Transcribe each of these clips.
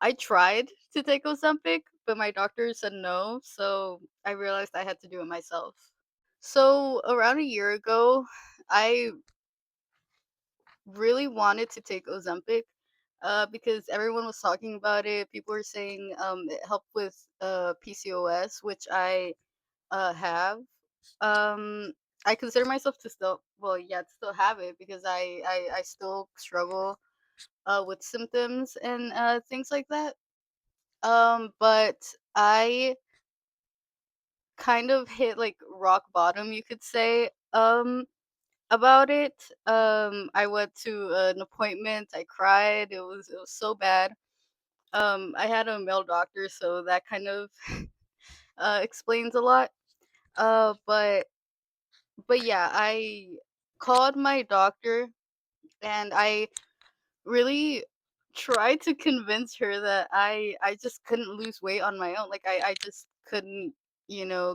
I tried to take Ozempic, but my doctor said no, so I realized I had to do it myself. So around a year ago, I really wanted to take Ozempic because everyone was talking about it. People were saying it helped with PCOS, which I have. Um, I consider myself to still, well, yeah, to still have it because I still struggle with symptoms and things like that. But I kind of hit like rock bottom, you could say. About it. I went to an appointment. I cried. It was so bad. I had a male doctor, so that kind of explains a lot. Uh, but but yeah, I called my doctor and I really tried to convince her that I just couldn't lose weight on my own. Like I just couldn't,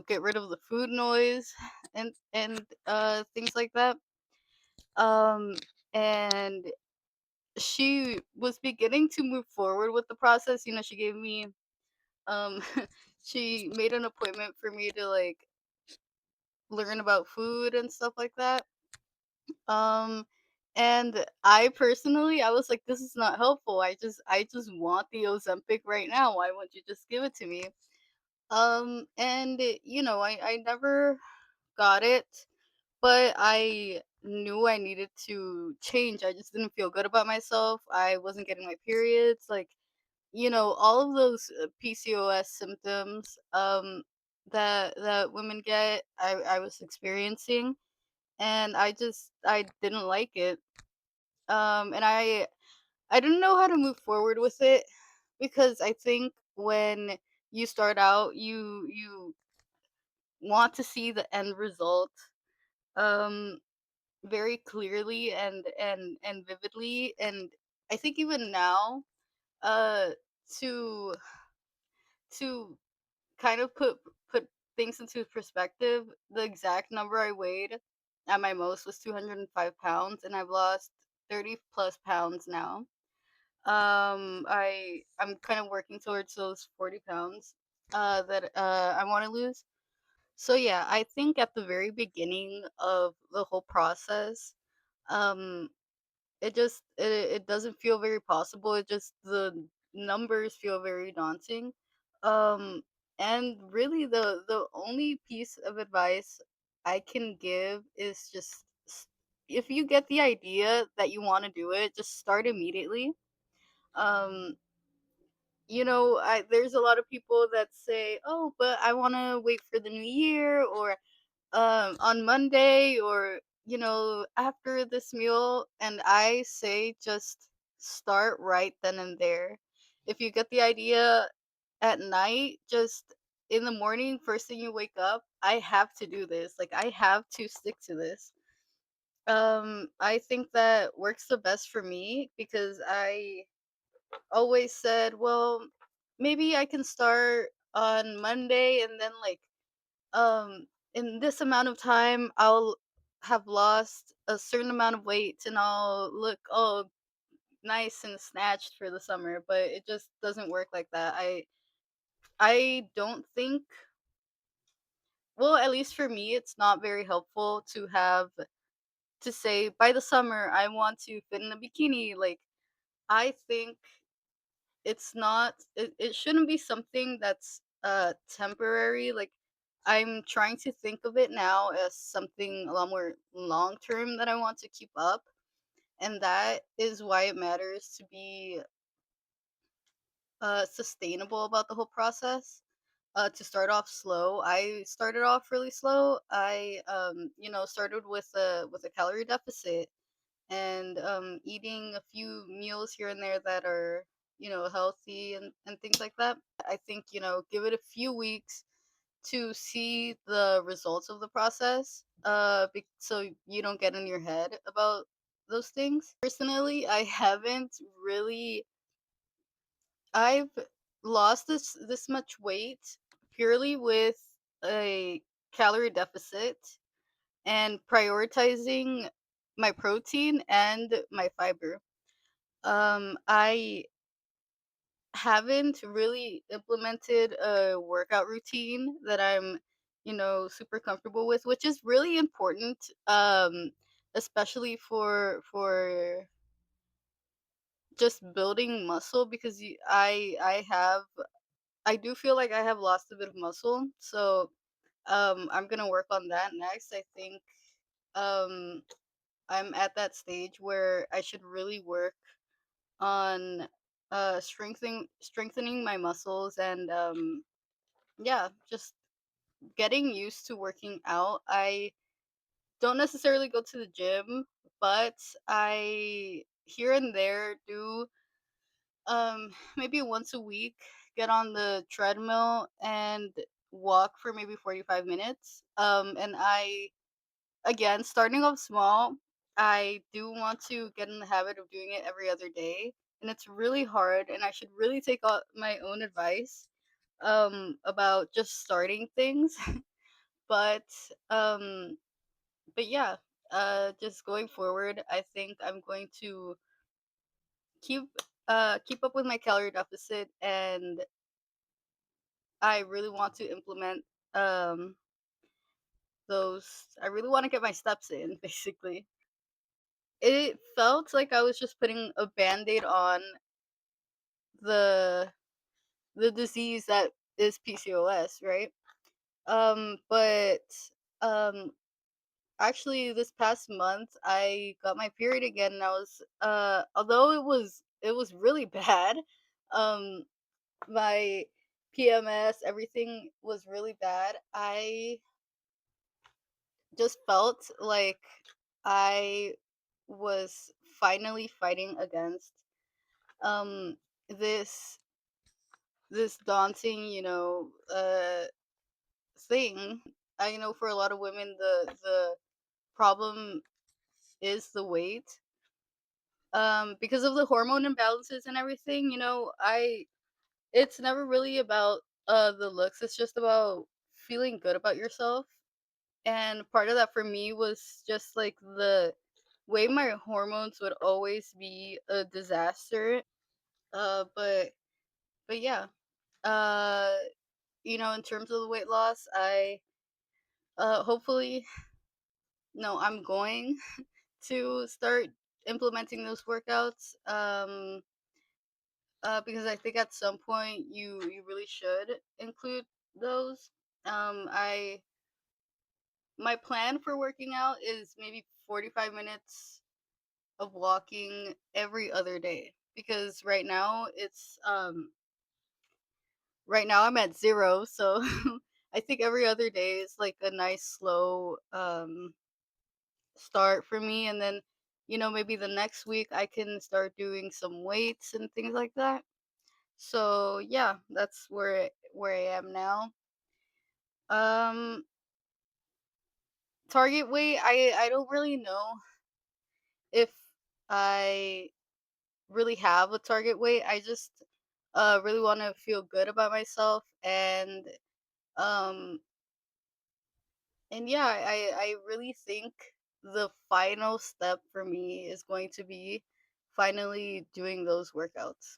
get rid of the food noise and things like that. Um and she was beginning to move forward with the process. She gave me um she made an appointment for me to like learn about food and stuff like that. Um and I was like, this is not helpful. I just want the Ozempic right now. Why won't you just give it to me? I never got it, but I knew I needed to change. I just didn't feel good about myself. I wasn't getting my periods. Like, all of those PCOS symptoms that women get, I was experiencing, and I didn't like it. And I didn't know how to move forward with it because I think when you start out, you want to see the end result um very clearly and vividly, and I think even now, uh to to kind of put things into perspective, the exact number I weighed at my most was 205 pounds, and I've lost 30 plus pounds now. I'm kind of working towards those 40 pounds that I want to lose. So yeah, I think at the very beginning of the whole process, um it doesn't feel very possible. It just the numbers feel very daunting. Um and really the only piece of advice I can give is just if you get the idea that you want to do it, just start immediately. Um there's a lot of people that say, "Oh, but I want to wait for the new year," or on Monday, or after this meal, and I say just start right then and there. If you get the idea at night, just in the morning, first thing you wake up, I have to do this. Like I have to stick to this. I think that works the best for me because I always said, well, maybe I can start on Monday, and then like in this amount of time I'll have lost a certain amount of weight and I'll look all nice and snatched for the summer, but it just doesn't work like that. I don't think, well, at least for me, it's not very helpful to have to say by the summer I want to fit in a bikini. Like I think it shouldn't be something that's temporary. Like I'm trying to think of it now as something a lot more long term that I want to keep up, and that is why it matters to be sustainable about the whole process. To start off slow, I started off really slow. I started with a calorie deficit, and eating a few meals here and there that are healthy and things like that. I think give it a few weeks to see the results of the process, so you don't get in your head about those things. Personally, I've lost this much weight purely with a calorie deficit and prioritizing my protein and my fiber. I haven't really implemented a workout routine that I'm, super comfortable with, which is really important, especially for just building muscle because I do feel like I have lost a bit of muscle. So I'm gonna work on that next. I think um I'm at that stage where I should really work on strengthening my muscles and yeah, just getting used to working out. I don't necessarily go to the gym, but I here and there do maybe once a week get on the treadmill and walk for maybe 45 minutes. And I again, starting off small, I do want to get in the habit of doing it every other day, and it's really hard, and I should really take my own advice about just starting things. But um but yeah, just going forward, I think I'm going to keep keep up with my calorie deficit, and I really want to implement um those. I really want to get my steps in basically. It felt like I was just putting a band-aid on the the disease that is PCOS, right? But um actually this past month I got my period again, and I was although it was really bad, um my PMS, everything was really bad. I just felt like I was finally fighting against um this this daunting, thing. I know for a lot of women the problem is the weight. Because of the hormone imbalances and everything, I it's never really about the looks, it's just about feeling good about yourself. And part of that for me was just like the way my hormones would always be a disaster. But yeah. Uh in terms of the weight loss, I hopefully no, I'm going to start implementing those workouts. Because I think at some point you really should include those. I My plan for working out is maybe 45 minutes of walking every other day, because right now I'm at 0, so I think every other day is like a nice slow start for me, and then maybe the next week I can start doing some weights and things like that. So yeah, that's where I am now. Um Target weight, I don't really know if I really have a target weight. I just really want to feel good about myself, um and yeah, I really think the final step for me is going to be finally doing those workouts.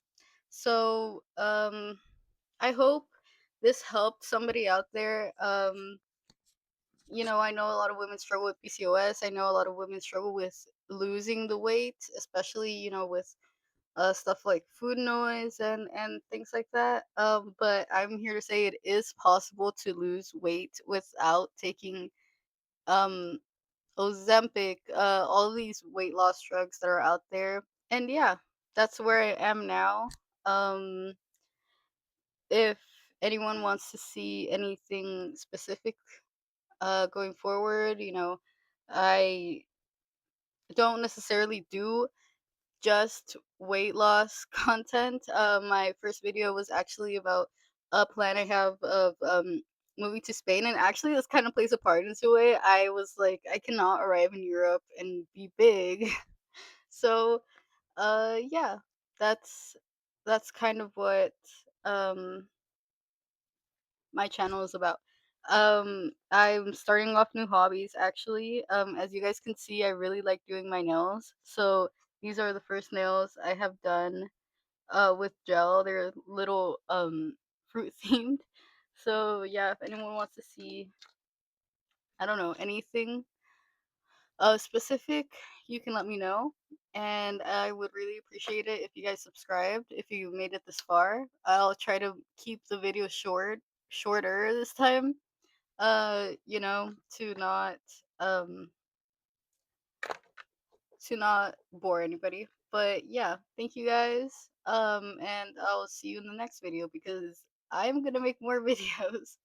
So I hope this helped somebody out there. I know a lot of women struggle with PCOS. I know a lot of women struggle with losing the weight, especially, with stuff like food noise and things like that. But I'm here to say it is possible to lose weight without taking um Ozempic, all these weight loss drugs that are out there. And yeah, that's where I am now. Um, if anyone wants to see anything specific going forward, I don't necessarily do just weight loss content. My first video was actually about a plan I have of moving to Spain, and actually this kind of plays a part into it. I was like, I cannot arrive in Europe and be big, so yeah, that's kind of what um my channel is about. I'm starting off new hobbies actually. As you guys can see, I really like doing my nails. So these are the first nails I have done. with gel. They're little fruit themed. So yeah, if anyone wants to see, I don't know, anything specific, you can let me know. And I would really appreciate it if you guys subscribed, if you made it this far. I'll try to keep the video shorter this time. You know, um to not bore anybody. But yeah, thank you guys. And I'll see you in the next video because I'm gonna make more videos.